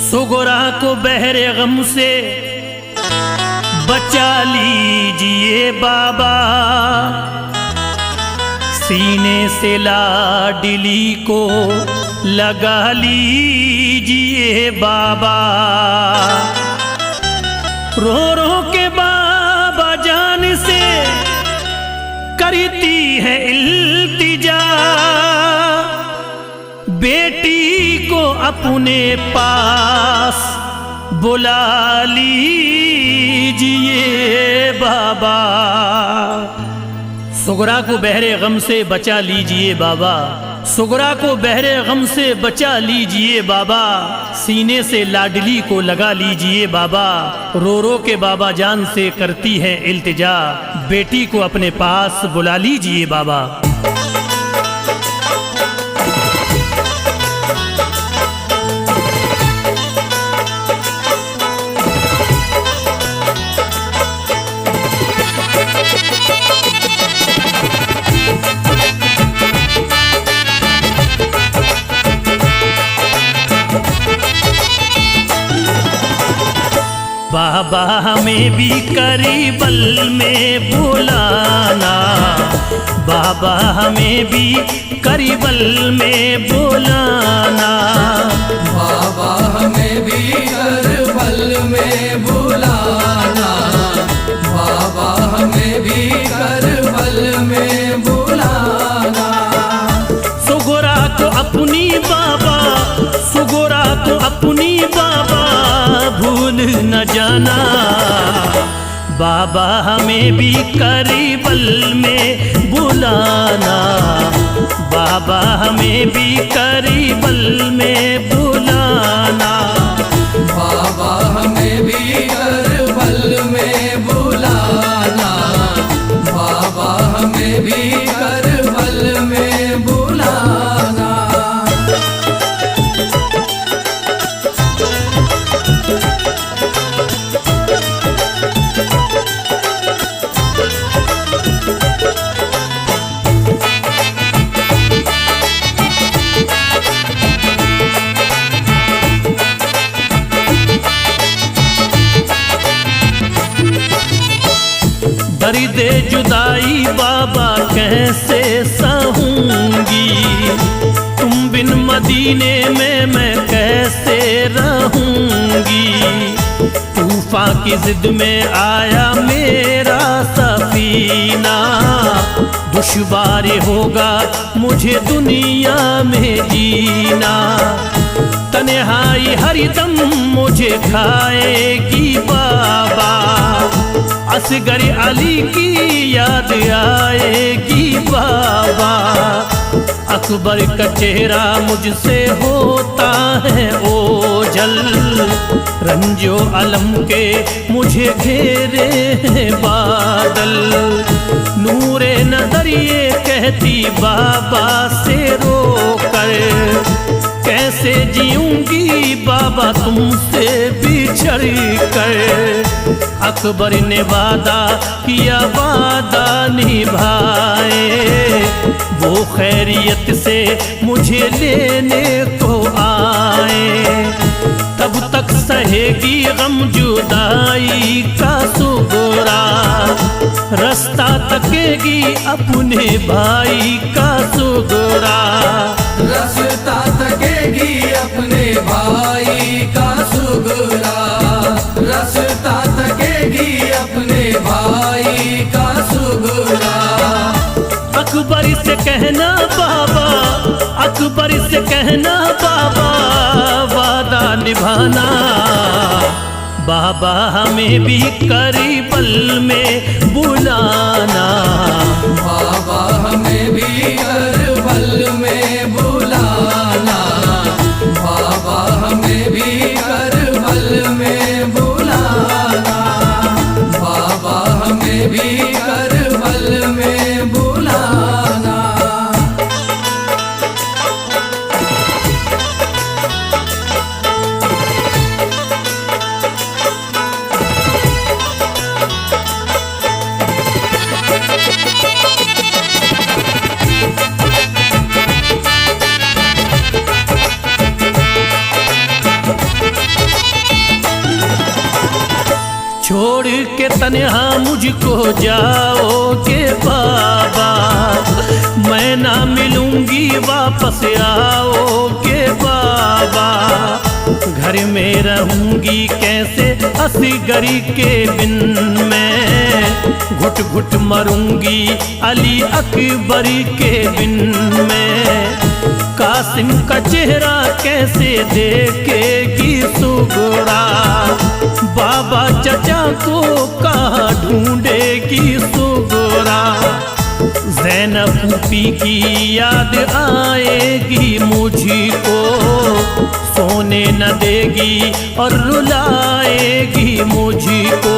सुगरा को बहरे गम से बचा लीजिए बाबा, सीने से लाडली को लगा लीजिए बाबा। रो रो के बाबा जान से करती है इल्तिजा, बेटी को अपने पास बुला लीजिए बाबा। सुगरा को बहरे गम से बचा लीजिए बाबा, सुगरा को बहरे गम से बचा लीजिए बाबा, सीने से लाडली को लगा लीजिए बाबा। रो रो के बाबा जान से करती है इल्तिजा, बेटी को अपने पास बुला लीजिए बाबा। बाबा हमें भी करीबल में बुलाना, बाबा हमें भी करीबल में बुलाना, बाबा हमें भी करबल में बुलाना, बाबा हमें भी करबल में बुलाना। सुगरा को अपनी बाबा, सुगरा को अपनी बाबा भूल न जाना, बाबा हमें भी करीबल में बुलाना, बाबा हमें भी करीबल में बुलाना, बाबा हमें भी करबल में बुलाना, बाबा हमें भी करबल में बुलाना। दर्द जुदाई बाबा कैसे सहूंगी, तुम बिन मदीने में मैं कैसे रहूंगी। तूफान की जिद में आया मेरा सफीना, दुश्वार होगा मुझे दुनिया में जीना। तन्हाई हरदम मुझे खाएगी बाबा, असगर अली की याद आएगी बाबा। अकबर का चेहरा मुझसे होता है ओझल, रंजो अलम के मुझे घेरे हैं बादल। नूरे नजर ये कहती बाबा से रोकर, कैसे जीऊंगी बाबा तुमसे बिछड़ कर। अकबर ने वादा किया वादा निभाए, वो खैरियत से मुझे लेने को आए। तब तक सहेगी गम जुदाई का सुगरा, रास्ता तकेगी अपने भाई का सुगरा। रास्ता तकेगी अपने भाई का सुगरा, रास्ता तकेगी अपने भाई का सुगरा। अकबर से कहना बाबा, अकबर से कहना बाबा, वादा निभाना। बाबा हमें भी करीबल में बुलाना, बाबा हमें भी करबल में बुलाना, बाबा हमें भी करबल में बुलाना, बाबा हमें भी करबल में बुलाना। तन्हा मुझको जाओगे बाबा, मैं ना मिलूंगी वापस आओगे बाबा। घर में रहूंगी कैसे असगरी के बिन मैं, घुट घुट मरूंगी अली अकबरी के बिन मैं। कासिम का चेहरा कैसे देखेगी सुगरा, बाबा चचा को कहाँ ढूंढेगी सुगरा। ज़ैनब फूफी की याद आएगी मुझको, सोने न देगी और रुलाएगी मुझको।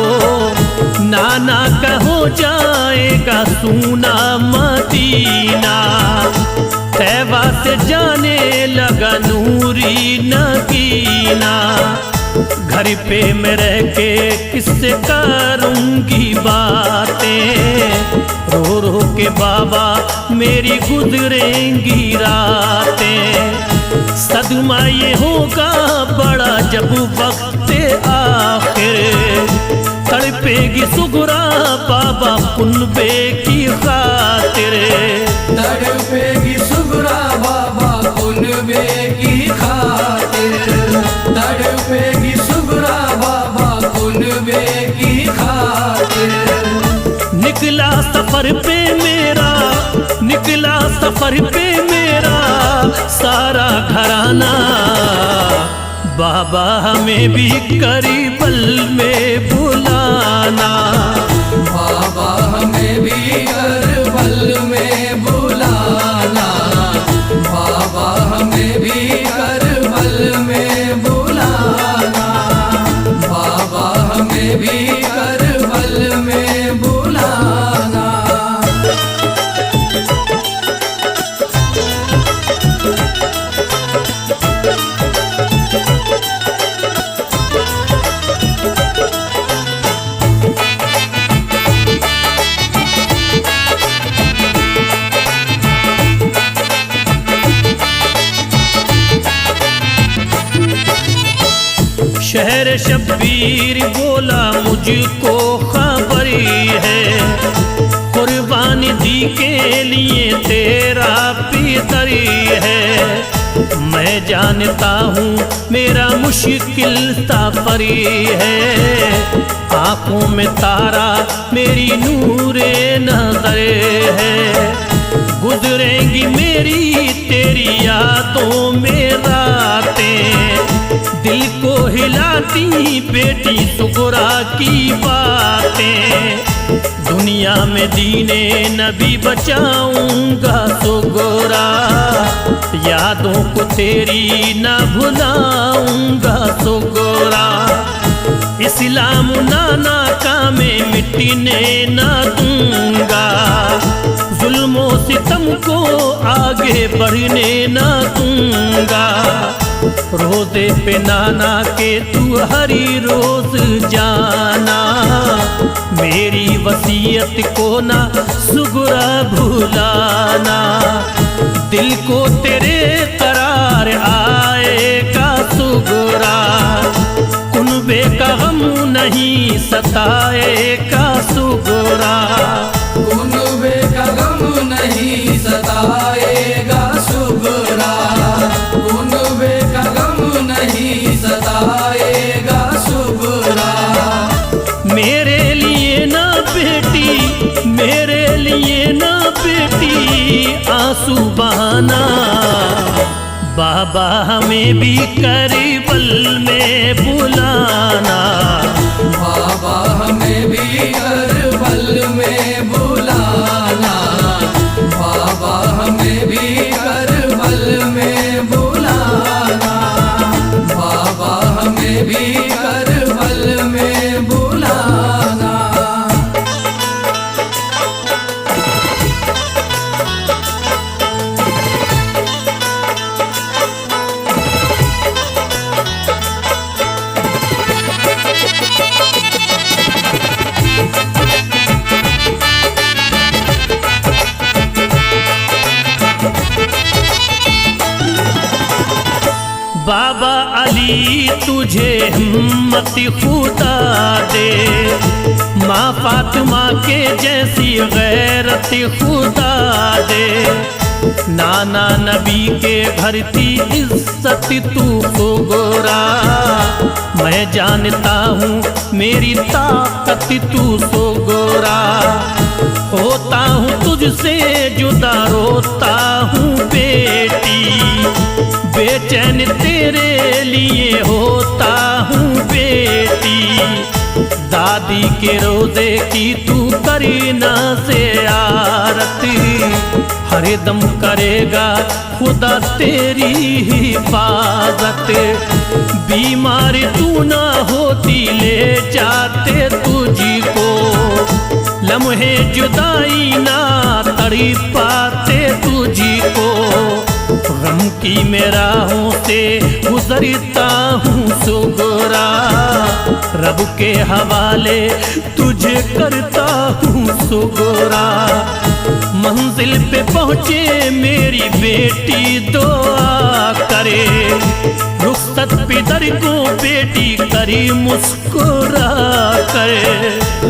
नाना का हो जाएगा सूना मदीना, तैबा से जाने लगा नूरी नगीना। घर पे मैं रह के किससे करूंगी बातें, रो रो के बाबा मेरी गुजरेंगी रातें। सदमा ये होगा बड़ा जब वक्त आखिर, तड़पेगी सुगरा बाबा कुनबे की खातिर। तड़पेगी सुगरा बाबा कुनबे की खातिर, तड़पेगी सुगरा बाबा कुनबे की खातिर। निकला सफर पे मेरा, निकला सफर पे मेरा सारा घराना, बाबा हमें भी करीबल में बुलाना। बाबा हमें भी करबल में बुलाना, बाबा हमें भी करबल में बुलाना, बाबा हमें भी करबल में बुलाना। शहर शब्बीर बोला मुझको खबरी है, कुर्बानी दी के लिए तेरा पितरी है। मैं जानता हूँ मेरा मुश्किल सफरी है, आँखों में तारा मेरी नूरे नजर है। गुजरेंगी मेरी तेरी यादों में रातें, दिल को हिलाती बेटी सुगरा की बातें। दुनिया में दीने नबी बचाऊंगा सुगरा, यादों को तेरी न भुलाऊंगा सुगरा। इस्लाम नाना का मैं मिटने न दूंगा, जुल्मों सितम को आगे बढ़ने न दूंगा। रोज़े पे नाना के तू हरी रोज जाना, मेरी वसीयत को ना सुगरा भुलाना। दिल को तेरे करार आएगा सुगरा, कुनबे का गम नहीं सताएगा सुगरा। कुनबे का गम नहीं सताएगा सुगरा, कुनबे का गम नहीं सताएगा सुगरा। मेरे लिए ना बेटी, मेरे लिए ना बेटी आंसू बहाना, बाबा हमें भी करीबल में बुलाना। बाबा हमें भी करबल में बुलाना, बाबा हमें भी करबल में बुलाना, बाबा हमें भी करबल में बुलाना। बाबा अली तुझे हिम्मत खुदा दे, माँ फातिमा के जैसी गैरत खुदा दे। नाना नबी के घर की इज्जत तू को गोरा, मैं जानता हूँ मेरी ताकत तू सो गोरा। होता हूँ तुझसे जुदा रोता हूँ बेटी, बेचैन तेरे लिए होता हूँ बेटी। दादी के रोज़े की तू करी ना ज़ियारत, हर दम करेगा खुदा तेरी हिफाजत। बीमार तू ना होती ले जाते तुझको, लम्हे जुदाई ना तड़ी पाते तुझको। गम की मेराहों से गुजरता हूँ सुगरा, रब के हवाले तुझे करता हूँ सुगरा। मंजिल पे पहुँचे मेरी बेटी दुआ करे, रुखसत पिदर को बेटी करी मुस्कुरा करे।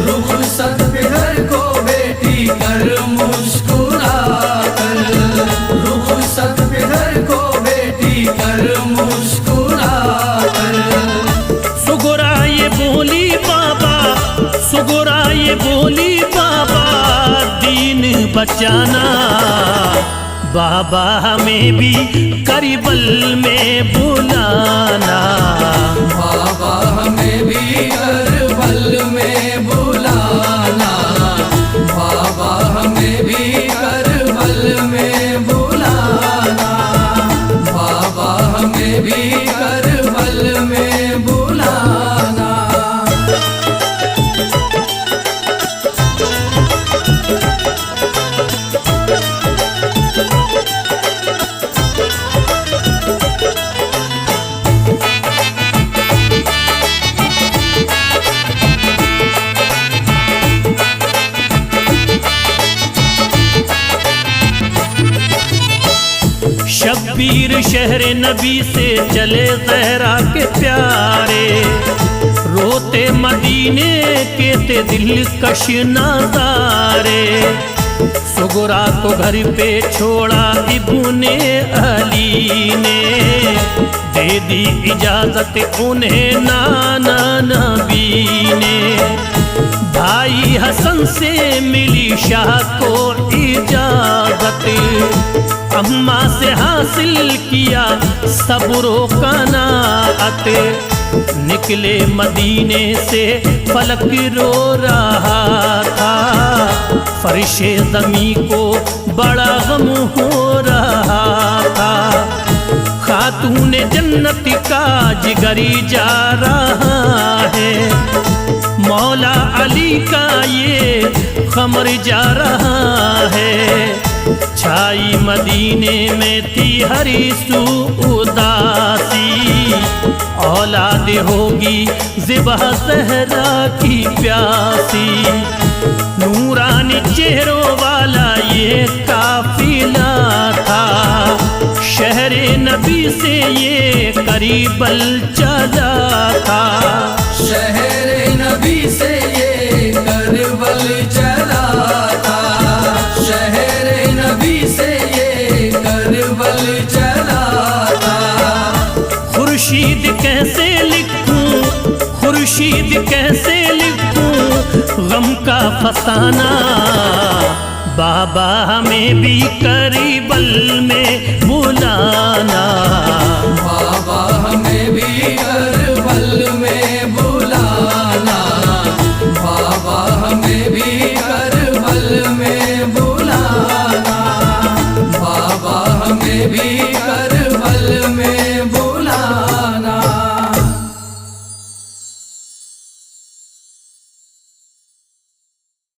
रुखसत पिदर को बेटी कर मुस्कुरा कर, रुखसत पिदर को बेटी कर मुस्कुरा कर। सुगरा ये बोली बाबा, सुगरा ये बोली बाबा, दीन बचाना बाबा हमें भी करबल में बुलाना। बाबा हमें भी करबल में बुलाना, बाबा हमें भी करबल में बुलाना, बाबा हमें भी करबल में बुलाना। शब्बीर शहर नबी से चले ज़हरा के प्यारे, रोते मदीने के ते दिल कश नज़ारे। सुगरा को घर पे छोड़ा इब्ने अली ने, दे दी इजाजत उन्हें नाना नबी ने। भाई हसन से मिली शाह को इजाजत, अम्मा से हासिल किया सब्रो कनाअत। निकले मदीने से फलक रो रहा था, फर्शे ज़मी को बड़ा गम हो रहा था। खातून जन्नत का जिगरी जा रहा है, मौला अली का ये खमर जा रहा है। छाई मदीने में थी हरी सू उदासी, औलाद होगी ज़िबा ज़हरा की प्यासी। नूरानी चेहरों वाला ये काफिला था, शहरे नबी से ये करीबल चला था। शहरे नबी से ये करबल चला था, शहरे नबी से ये करबल चला था। खुर्शीद कैसे लिखूं, खुर्शीद कैसे लिखूं गम का फसाना, बाबा हमें भी करबल में बुलाना। बाबा हमें भी करबल में बुलाना, बाबा हमें भी करबल में बुलाना, बाबा हमें भी कर